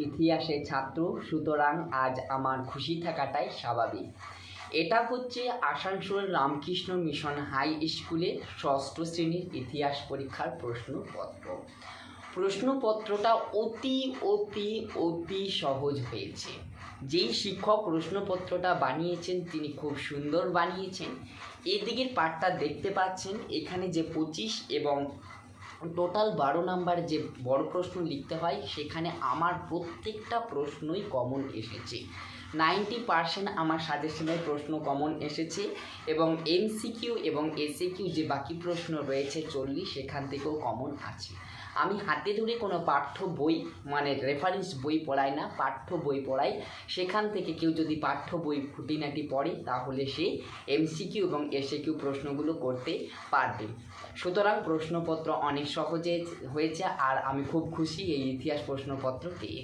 ইতিহাসের ছাত্র, সুতরাং আজ আমার খুশি থাকাটাই স্বাভাবিক। এটা হচ্ছে আসানসোল রামকৃষ্ণ মিশন হাই স্কুলের ষষ্ঠ শ্রেণীর ইতিহাস পরীক্ষার প্রশ্নপত্র। প্রশ্নপত্রটা অতি অতি অতি সহজ হয়েছে। যেই শিক্ষক প্রশ্নপত্রটা বানিয়েছেন তিনি খুব সুন্দর বানিয়েছেন। এদিকের পার্টটা দেখতে পাচ্ছেন, এখানে যে 25 এবং টোটাল 12 নাম্বার যে বড় প্রশ্ন লিখতে হয়, সেখানে আমার প্রত্যেকটা প্রশ্নই কমন এসেছে। 90% আমার সাজেশনের প্রশ্ন কমন এসেছে এবং এমসিকিউ এবং এসএকিউ যে বাকি প্রশ্ন রয়েছে 40, সেখান থেকেও কমন আছে। আমি হাতে ধরে কোনো পাঠ্য বই মানে রেফারেন্স বই পড়াই না, পাঠ্য বই পড়াই। সেখান থেকে কেউ যদি পাঠ্য বই খুঁটিনাটি পড়ে তাহলে সে এমসিকিউ এবং এসএকিউ প্রশ্নগুলো করতে পারবে। সুতরাং প্রশ্নপত্র অনেক সহজে হয়েছে আর আমি খুব খুশি এই ইতিহাস প্রশ্নপত্র পেয়ে।